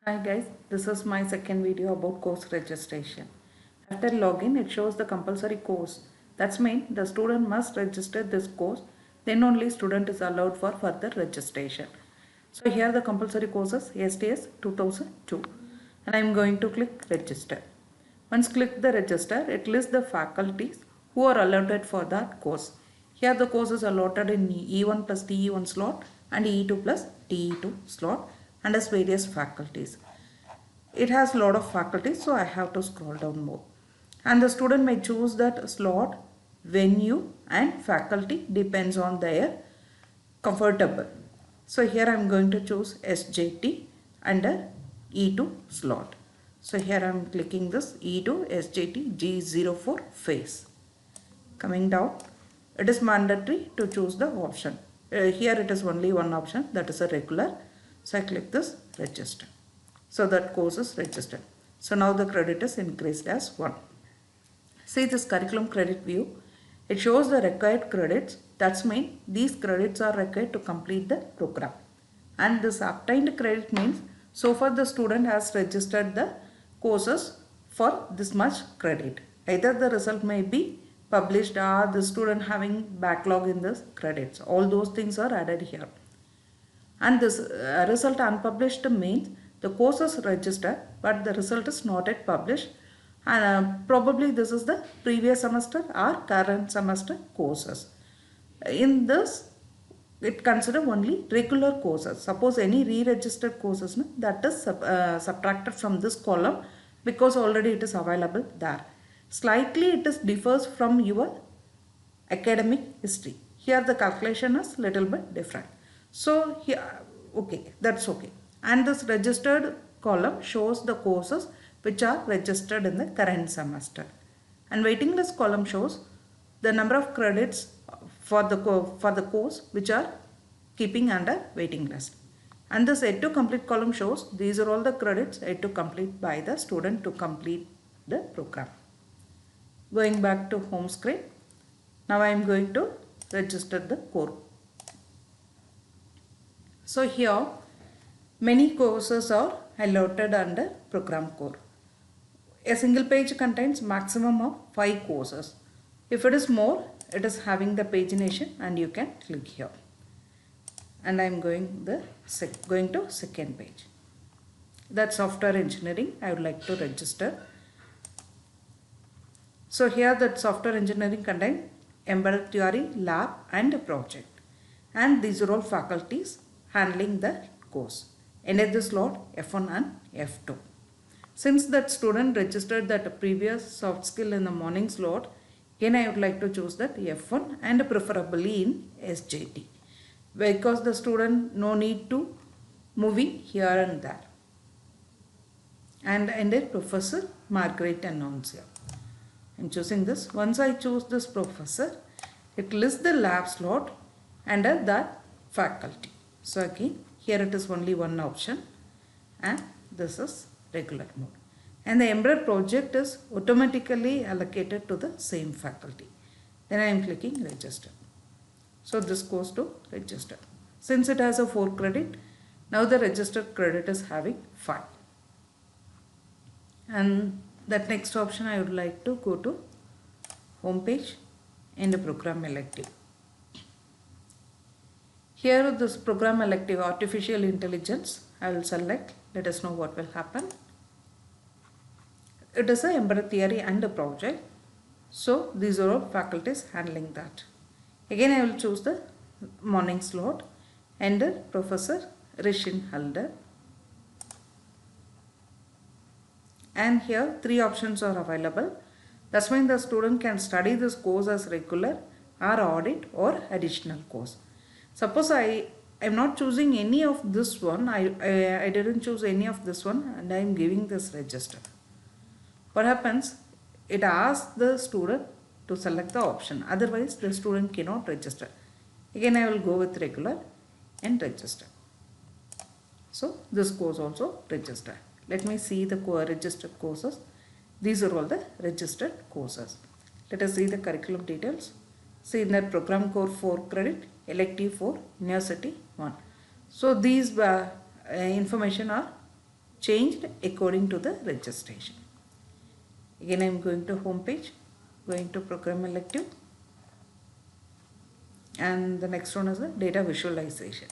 Hi guys, this is my second video about course registration. After login, it shows the compulsory course. That's mean the student must register this course, then only student is allowed for further registration. So here the compulsory courses STS 2002 and I am going to click register. Once click the register, it lists the faculties who are allotted for that course. Here the course is allotted in E1 plus TE1 slot and E2 plus TE2 slot and as various faculties. It has a lot of faculties, so I have to scroll down more. And the student may choose that slot, venue and faculty depends on their comfortable. So here I am going to choose SJT under E2 slot. So here I am clicking this E2 SJT G04 phase. Coming down, it is mandatory to choose the option. Here it is only one option, that is a regular. So I click this register. So that course is registered. So now the credit is increased as 1. See this curriculum credit view. It shows the required credits. That's mean these credits are required to complete the program. And this obtained credit means so far the student has registered the courses for this much credit. Either the result may be published or the student having backlog in this credits. All those things are added here. And this result unpublished means the course is registered but the result is not yet published, and probably this is the previous semester or current semester courses. In this it consider only regular courses. Suppose any re-registered courses, that is subtracted from this column because already it is available there. Slightly it is differs from your academic history. Here the calculation is little bit different. So here, okay, that's okay. And this registered column shows the courses which are registered in the current semester. And waiting list column shows the number of credits for the course which are keeping under waiting list. And this yet to complete column shows these are all the credits yet to complete by the student to complete the program. Going back to home screen. Now I am going to register the core. So here many courses are allotted under program core. A single page contains maximum of 5 courses. If it is more, it is having the pagination and you can click here. And I am going to second page. That's software engineering. I would like to register. So here that software engineering contains embedded theory, lab and project. And these are all faculties handling the course. Enter the slot F1 and F2. Since that student registered that previous soft skill in the morning slot, again I would like to choose that F1 and preferably in SJT. Because the student no need to moving here and there. And enter Professor Margaret Announcer. I am choosing this. Once I choose this professor, it lists the lab slot under that faculty. So again, here it is only one option and this is regular mode. And the embedded project is automatically allocated to the same faculty. Then I am clicking register. So this goes to register. Since it has a 4 credit, now the registered credit is having 5. And that next option I would like to go to home page and the program elective. Here this program elective artificial intelligence I will select. Let us know what will happen. It is a embedded theory and a project. So these are all faculties handling that. Again I will choose the morning slot and Professor Rishin Halder. And here 3 options are available. That's why the student can study this course as regular or audit or additional course. Suppose I am not choosing any of this one. I didn't choose any of this one and I am giving this register. What happens? It asks the student to select the option. Otherwise the student cannot register. Again I will go with regular and register. So this course also register. Let me see the registered courses. These are all the registered courses. Let us see the curriculum details. See in that program core 4 credit, elective 4, university 1. So these information are changed according to the registration. Again I am going to home page, going to program elective, and the next one is the data visualization.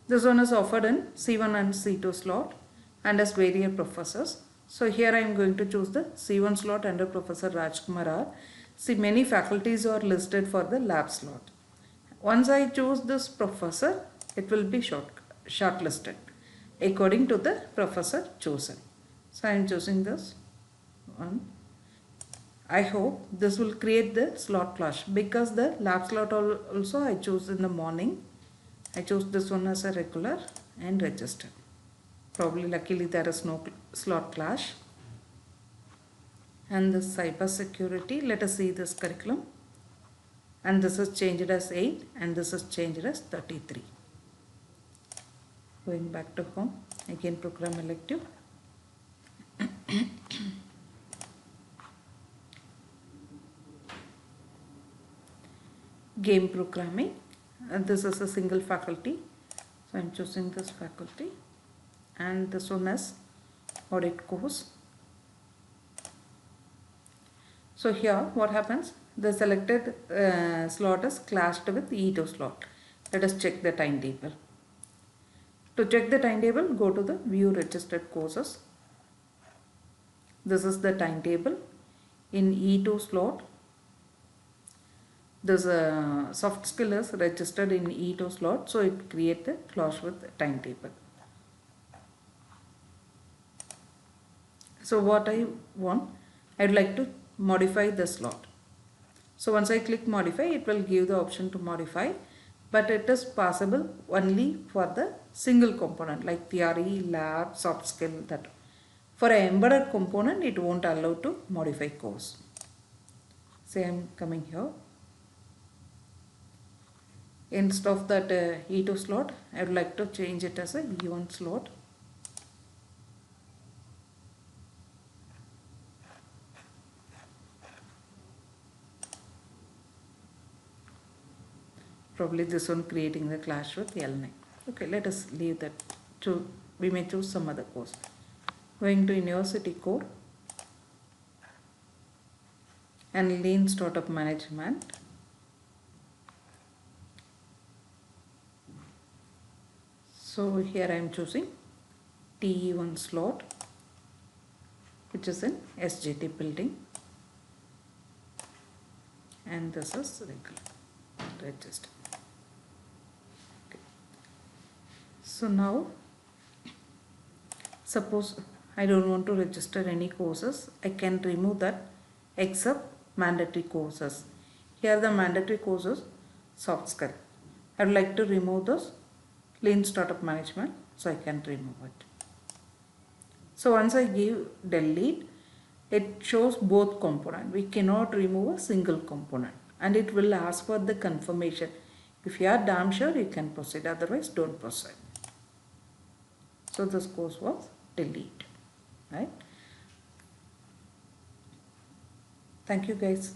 This one is offered in C1 and C2 slot and as various professors. So here I am going to choose the C1 slot under Professor Rajkumar R. See, many faculties are listed for the lab slot. Once I choose this professor, it will be shortlisted according to the professor chosen. So I am choosing this one. I hope this will create the slot clash, because the lab slot also I choose in the morning. I chose this one as a regular and register. Probably luckily there is no slot clash. And the cyber security, let us see this curriculum. And this is changed as 8 and this is changed as 33. Going back to home, again program elective. Game programming, and this is a single faculty, so I am choosing this faculty, and this one is audit course. So here what happens, the selected slot is clashed with E2 slot. Let us check the timetable. To check the timetable, go to the view registered courses. This is the timetable in E2 slot. This soft skill is registered in E2 slot, so it creates the clash with the timetable. So what I want, I would like to modify the slot. So once I click modify, it will give the option to modify, but it is possible only for the single component like theory, lab, soft skill. That for an embedded component, it won't allow to modify course. Say I am coming here. Instead of that E2 slot, I would like to change it as a E1 slot. Probably this one creating the clash with L9. Okay, let us leave that. We may choose some other course. Going to university core and lean startup management. So here I am choosing TE1 slot, which is in SJT building, and this is regular register. Okay. So now suppose I don't want to register any courses, I can remove that except mandatory courses. Here the mandatory courses soft skill. I would like to remove those lean startup management, so I can remove it. So once I give delete, it shows both component. We cannot remove a single component, and it will ask for the confirmation. If you are damn sure, you can proceed, otherwise don't proceed. So this course was deleted, right? Thank you guys.